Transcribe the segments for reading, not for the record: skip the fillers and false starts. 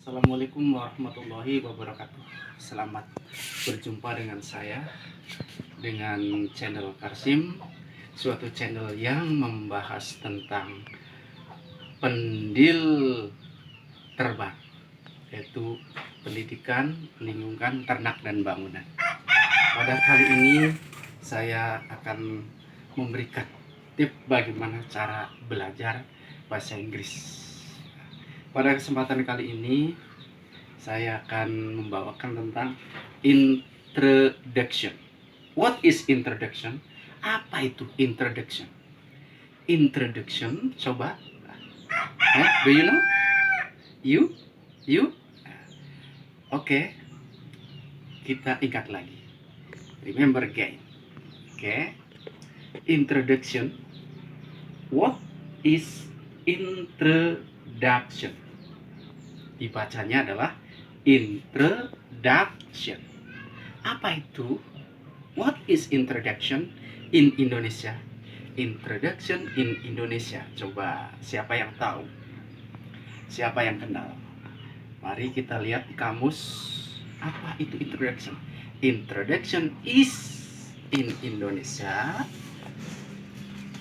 Assalamualaikum warahmatullahi wabarakatuh. Selamat berjumpa dengan saya dengan channel Karsim, suatu channel yang membahas tentang pendil terbang, yaitu pendidikan, lingkungan, ternak dan bangunan. Pada kali ini saya akan memberikan tips bagaimana cara belajar bahasa Inggris. Pada kesempatan kali ini saya akan membawakan tentang introduction. What is introduction? Apa itu introduction? Introduction, coba. Do you know? You? Oke. Kita ingat lagi. Remember again. Oke. Introduction. What is introduction? Dibacanya adalah introduction. Apa itu? What is introduction in Indonesia? Introduction in Indonesia. Coba, siapa yang tahu? Siapa yang kenal? Mari kita lihat di kamus. Apa itu introduction? Introduction is in Indonesia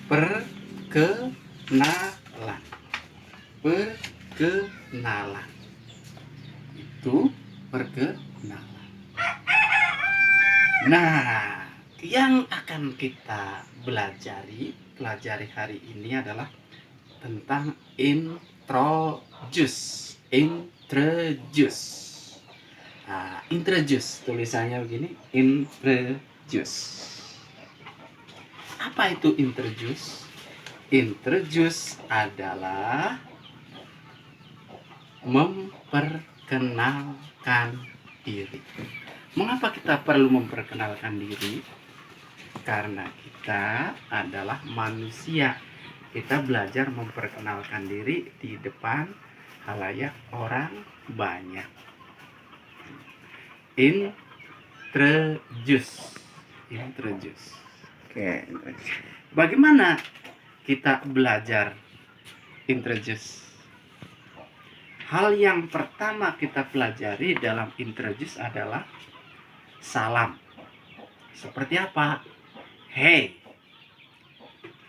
perkenalan. Perkenalan. Itu perkenalan. Nah, yang akan kita pelajari hari ini adalah tentang introduce. Introduce tulisannya begini, introduce. Apa itu introduce? Introduce adalah memperkenalkan diri. Mengapa kita perlu memperkenalkan diri? Karena kita adalah manusia. Kita belajar memperkenalkan diri di depan halayak orang banyak. Introduce. Oke. Bagaimana kita belajar introduce? Hal yang pertama kita pelajari dalam introduce adalah salam. Seperti apa? Hey,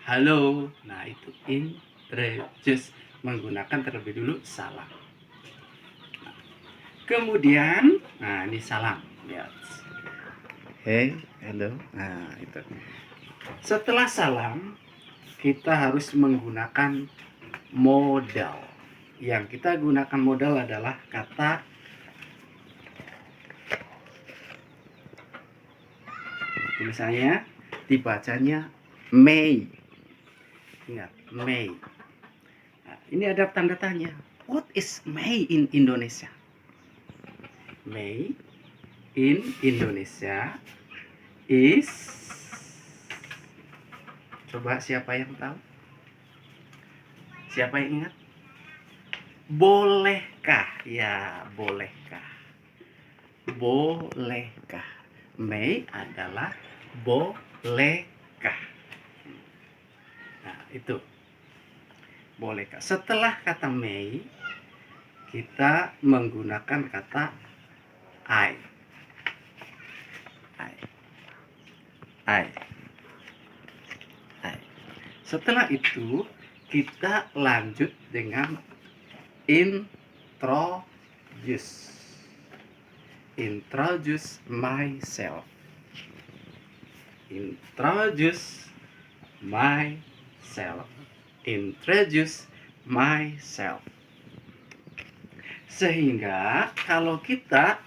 halo. Nah, itu introduce, menggunakan terlebih dulu salam. Kemudian, nah ini salam. Lihat. Hey, halo. Nah, itu. Setelah salam, kita harus menggunakan modal. Yang kita gunakan modal adalah kata tulisannya, dibacanya May. Ingat, May. Nah, ini ada tanda tanya. What is May in Indonesia? May in Indonesia is, coba siapa yang tahu? Siapa yang ingat? Bolehkah? Ya, bolehkah. Bolehkah. May adalah bolehkah. Nah, itu. Bolehkah. Setelah kata may, kita menggunakan kata I. Setelah itu, kita lanjut dengan introduce. Introduce myself. Introduce myself. Introduce myself. Sehingga kalau kita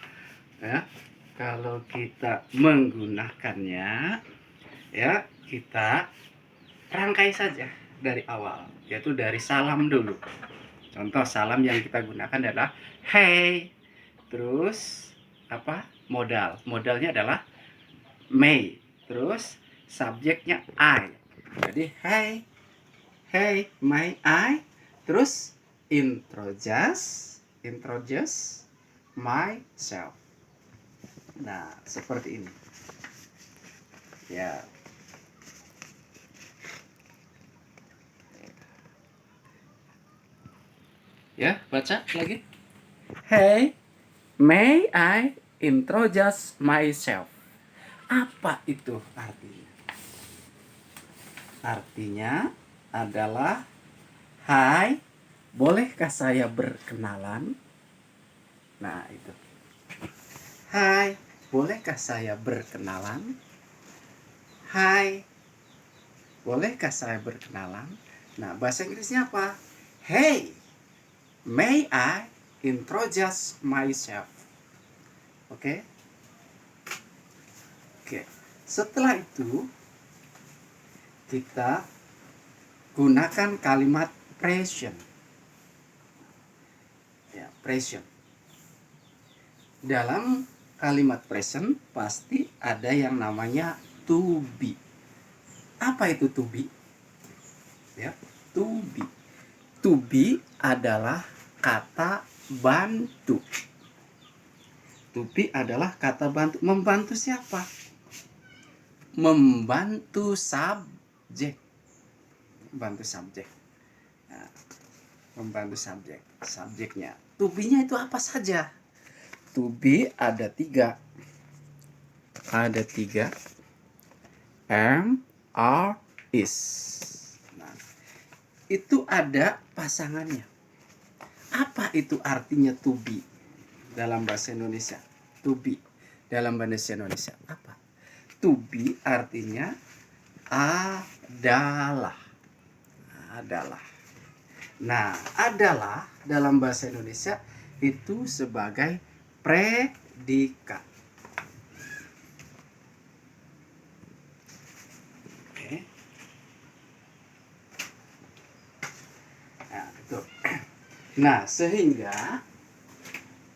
menggunakannya, ya, kita rangkai saja dari awal, yaitu dari salam dulu. Contoh salam yang kita gunakan adalah hey. Terus apa? Modalnya adalah may. Terus subjeknya I. Jadi hey, may I. Terus introduce myself. Nah, seperti ini. Ya. Ya, baca lagi. Hey, may I introduce myself? Apa itu artinya? Artinya adalah, hai, bolehkah saya berkenalan? Nah, itu. Hai, bolehkah saya berkenalan? Hai, bolehkah saya berkenalan? Nah, bahasa Inggrisnya apa? Hey, may I introduce myself? Oke? Oke. Setelah itu, kita gunakan kalimat present. Ya, present. Dalam kalimat present pasti ada yang namanya to be. Apa itu to be? Ya, to be. To be adalah kata bantu. To be adalah kata bantu. Membantu siapa? Membantu subjek. Membantu subjek. Nah, membantu subjek. Subjeknya. To be-nya itu apa saja? To be ada 3. Ada 3. Am, are, is. Nah, itu ada pasangannya. Apa itu artinya to be dalam bahasa Indonesia? To be dalam bahasa Indonesia apa? To be artinya adalah. Adalah. Nah, adalah dalam bahasa Indonesia itu sebagai predikat. Oke. Nah, itu. Nah, sehingga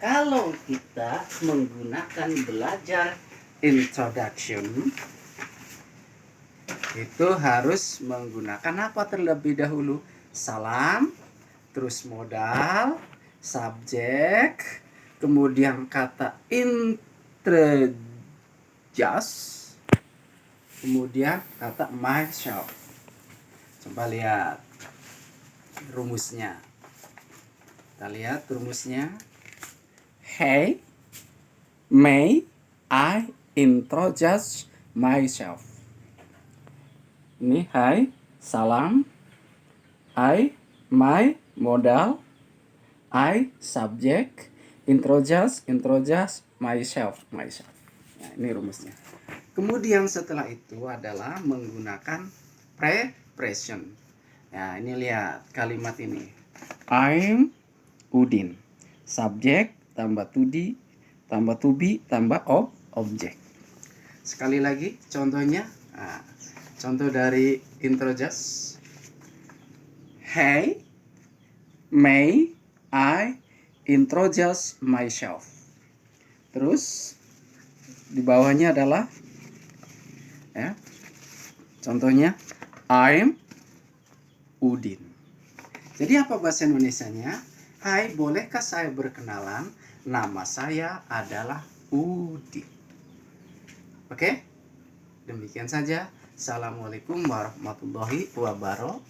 kalau kita menggunakan belajar introduction, itu harus menggunakan apa terlebih dahulu? Salam, terus modal, subjek, kemudian kata introduce, kemudian kata myself. Coba lihat rumusnya. Kita lihat rumusnya. Hey, may I introduce myself? Ini hai, salam, I, my, modal, I, subject, introduce, myself. Nah, ini rumusnya. Kemudian setelah itu adalah menggunakan present. Nah, ini lihat kalimat ini. I'm Udin. Subjek tambah to be tambah objek. Sekali lagi contohnya. Nah, contoh dari introduce. Hey, may I introduce myself? Terus di bawahnya adalah ya, contohnya I'm Udin. Jadi apa bahasa Indonesianya? Hai, bolehkah saya berkenalan? Nama saya adalah Udin. Oke? Demikian saja. Assalamualaikum warahmatullahi wabarakatuh.